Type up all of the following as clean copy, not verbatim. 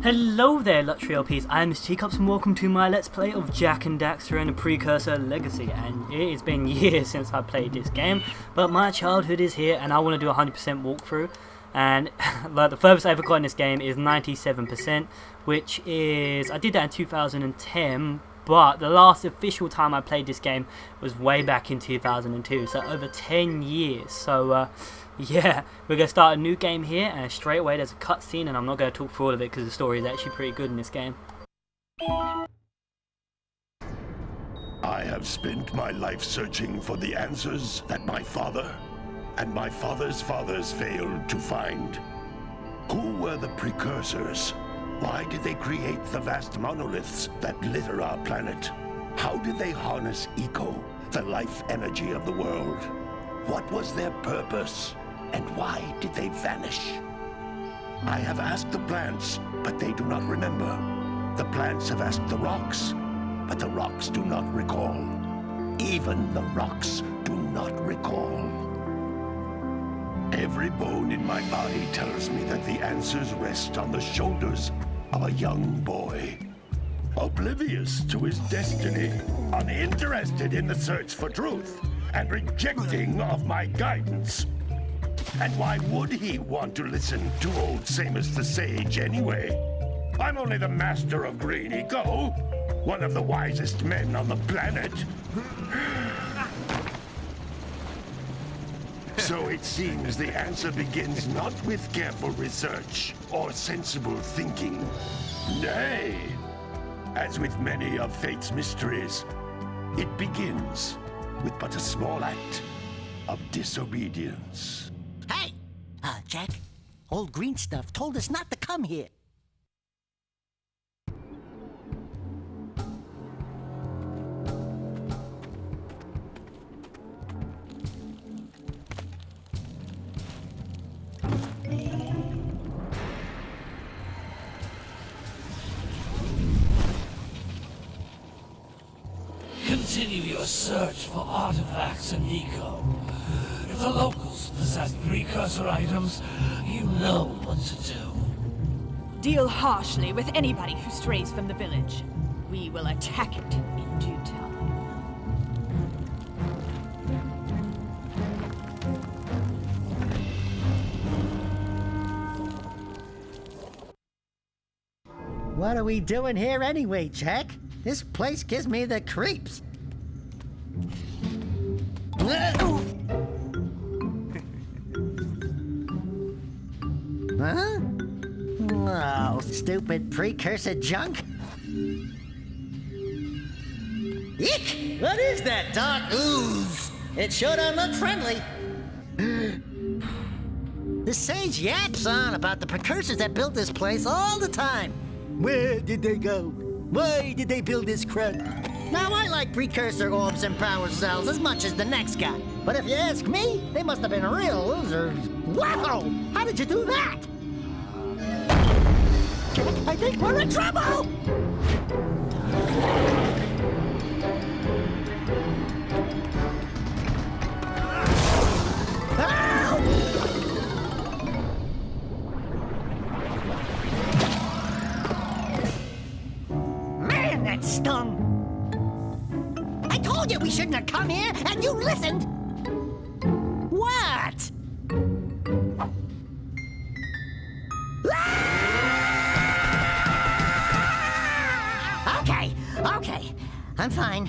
Hello there, Luxury LPs, I am Mrtcupz and welcome to my Let's Play of Jak and Daxter and the Precursor Legacy. And it has been years since I played this game, but my childhood is here and I want to do a 100% walkthrough. And like, the furthest I ever got in this game is 97%, which is, I did that in 2010, but the last official time I played this game was way back in 2002, so over 10 years. So yeah, we're going to start a new game here, and straight away there's a cutscene, and I'm not going to talk through all of it because the story is actually pretty good in this game. I have spent my life searching for the answers that my father and my father's fathers failed to find. Who were the Precursors? Why did they create the vast monoliths that litter our planet? How did they harness eco, the life energy of the world? What was their purpose? And why did they vanish? I have asked the plants, but they do not remember. The plants have asked the rocks, but the rocks do not recall. Even the rocks do not recall. Every bone in my body tells me that the answers rest on the shoulders of a young boy. Oblivious to his destiny, uninterested in the search for truth, and rejecting of my guidance. And why would he want to listen to old Samus the Sage anyway? I'm only the master of green eco, one of the wisest men on the planet. So it seems the answer begins not with careful research or sensible thinking. Nay, as with many of fate's mysteries, it begins with but a small act of disobedience. Hey! Jack, old green stuff told us not to come here. Continue your search for artifacts and eco. If the locals possess precursor items, you know what to do. Deal harshly with anybody who strays from the village. We will attack it in due time. What are we doing here anyway, Jack? This place gives me the creeps. Huh? Oh, stupid precursor junk. Eek! What is that dark ooze? It sure don't look friendly. The sage yaps on about the precursors that built this place all the time. Where did they go? Why did they build this crud? Now, I like precursor orbs and power cells as much as the next guy. But if you ask me, they must have been real losers. Wow! How did you do that? I think we're in trouble! Man, that stung! I told you we shouldn't have come here, and you listened! What? Okay. I'm fine.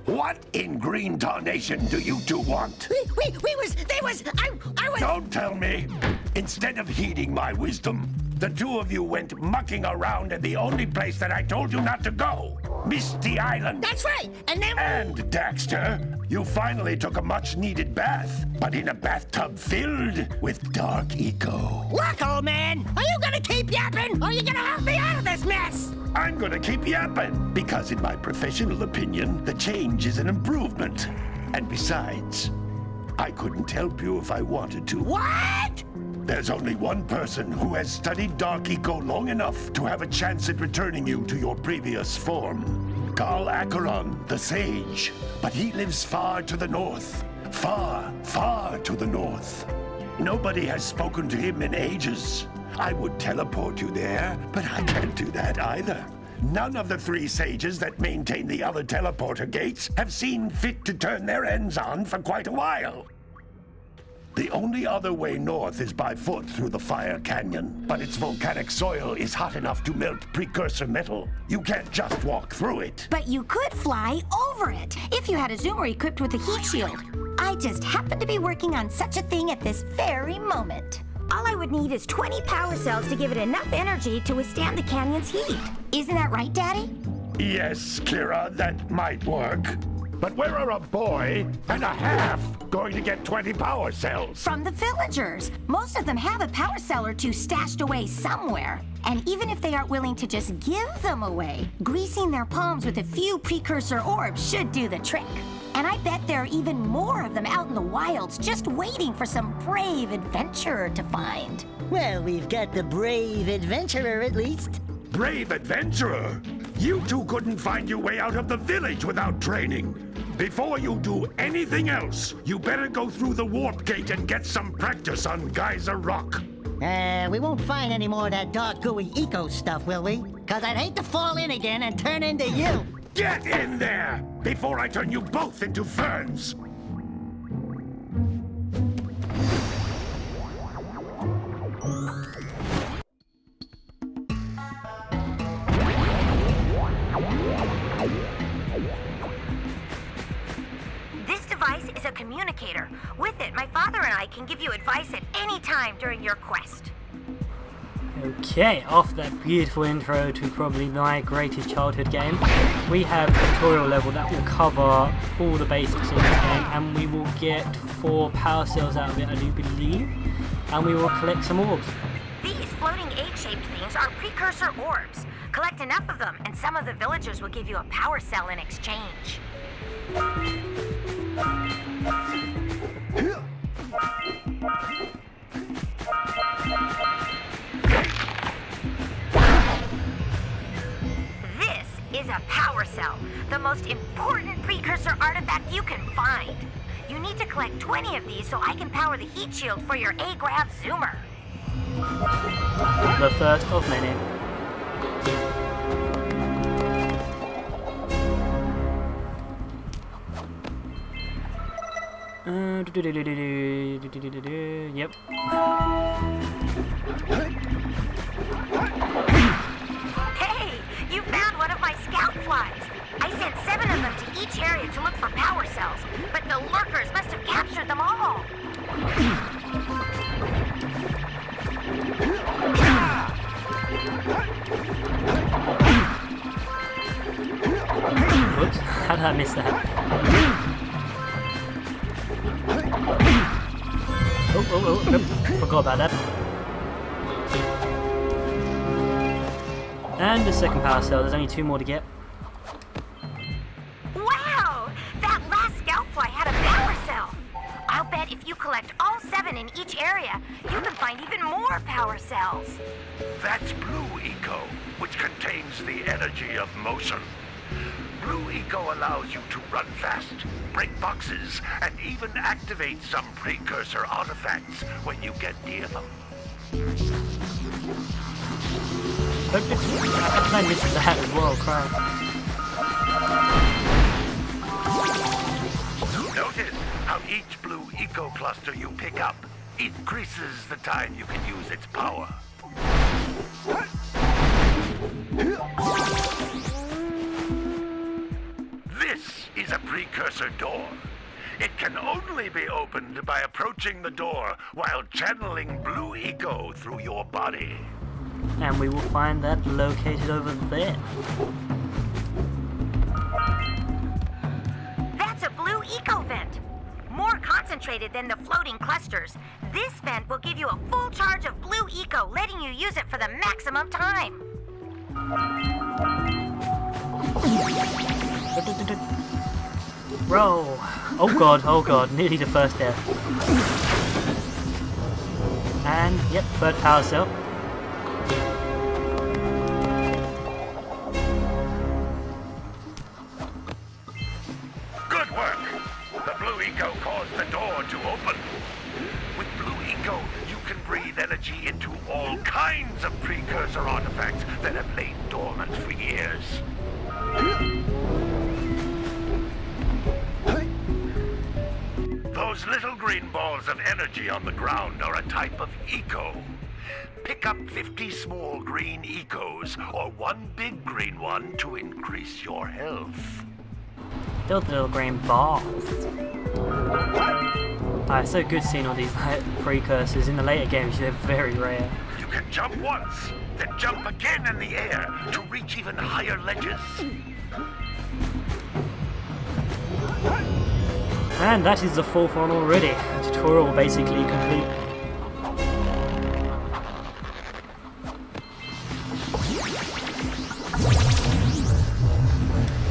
What in green tarnation do you two want? I was... Don't tell me! Instead of heeding my wisdom, the two of you went mucking around in the only place that I told you not to go. Misty Island. That's right, and then... And, Daxter, you finally took a much-needed bath, but in a bathtub filled with dark eco. Look, old man, are you gonna keep yapping, or are you gonna help me out of this mess? I'm gonna keep yapping, because in my professional opinion, the change is an improvement. And besides, I couldn't help you if I wanted to. What? There's only one person who has studied Dark Eco long enough to have a chance at returning you to your previous form. Karl Acheron, the Sage. But he lives far to the north. Far, far to the north. Nobody has spoken to him in ages. I would teleport you there, but I can't do that either. None of the 3 sages that maintain the other teleporter gates have seen fit to turn their ends on for quite a while. The only other way north is by foot through the Fire Canyon, but its volcanic soil is hot enough to melt precursor metal. You can't just walk through it. But you could fly over it if you had a zoomer equipped with a heat shield. I just happen to be working on such a thing at this very moment. All I would need is 20 power cells to give it enough energy to withstand the canyon's heat. Isn't that right, Daddy? Yes, Kira, that might work. But where are a boy and a half going to get 20 power cells? From the villagers. Most of them have a power cell or 2 stashed away somewhere. And even if they aren't willing to just give them away, greasing their palms with a few precursor orbs should do the trick. And I bet there are even more of them out in the wilds just waiting for some brave adventurer to find. Well, we've got the brave adventurer at least. Brave adventurer? You two couldn't find your way out of the village without training. Before you do anything else, you better go through the warp gate and get some practice on Geyser Rock. We won't find any more of that dark gooey eco stuff, will we? 'Cause I'd hate to fall in again and turn into you. Get in there before I turn you both into ferns. This device is a communicator. With it, my father and I can give you advice at any time during your quest. Okay, after that beautiful intro to probably my greatest childhood game, we have a tutorial level that will cover all the basics in this game, and we will get 4 power cells out of it, I do believe, and we will collect some orbs. These floating egg-shaped things are precursor orbs. Collect enough of them, and some of the villagers will give you a power cell in exchange. Is a power cell, the most important precursor artifact you can find. You need to collect 20 of these so I can power the heat shield for your A-Grav zoomer. The first of many. Yep. You found one of my scout flies. I sent 7 of them to each area to look for power cells, but the lurkers must have captured them all. Whoops, how did I miss that? Oh, forgot about that. And the second power cell, there's only 2 more to get. Wow! That last scout fly had a power cell! I'll bet if you collect all 7 in each area, you can find even more power cells. That's Blue Eco, which contains the energy of motion. Blue Eco allows you to run fast, break boxes, and even activate some precursor artifacts when you get near them. I missed that as well, crap. Notice how each Blue Eco cluster you pick up increases the time you can use its power. This is a precursor door. It can only be opened by approaching the door while channeling Blue Eco through your body. And we will find that located over there. That's a blue eco vent. More concentrated than the floating clusters. This vent will give you a full charge of blue eco, letting you use it for the maximum time. Roll. Oh god, nearly the first death. And yep, third power cell. Good work! The blue eco caused the door to open. With blue eco, you can breathe energy into all kinds of precursor artifacts that have lain dormant for years. Those little green balls of energy on the ground are a type of eco. Pick up 50 small green ecos or one big green one to increase your health. Those little green balls. It's so good seeing all these precursors. In the later games, they're very rare. You can jump once, then jump again in the air to reach even higher ledges. And that is the fourth one already. The tutorial basically complete.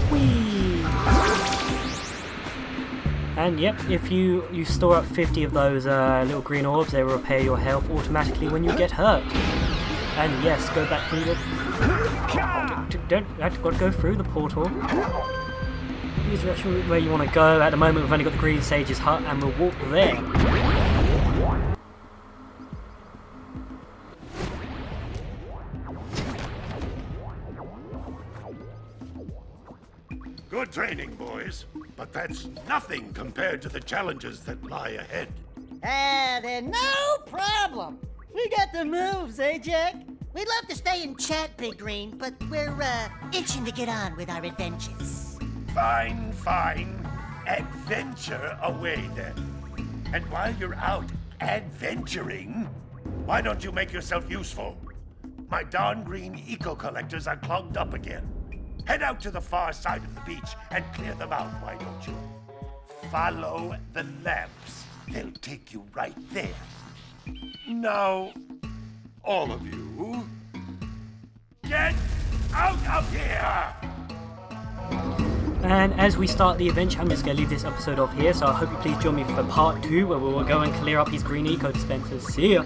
Whee! And yep, if you store up 50 of those little green orbs, they will repair your health automatically when you get hurt. And yes, go back through the... Don't have to go through the portal. Use the direction where you want to go. At the moment we've only got the Green Sage's hut and we'll walk there. Good training, boys, but that's nothing compared to the challenges that lie ahead. They're no problem. We got the moves, eh, Jack? We'd love to stay and chat, Big Green, but we're, itching to get on with our adventures. Fine, fine. Adventure away, then. And while you're out adventuring, why don't you make yourself useful? My darn green eco-collectors are clogged up again. Head out to the far side of the beach and clear them out, why don't you? Follow the lamps. They'll take you right there. Now, all of you, get out of here! And as we start the adventure, I'm just going to leave this episode off here, so I hope you please join me for part 2 where we will go and clear up his green eco dispensers. See ya!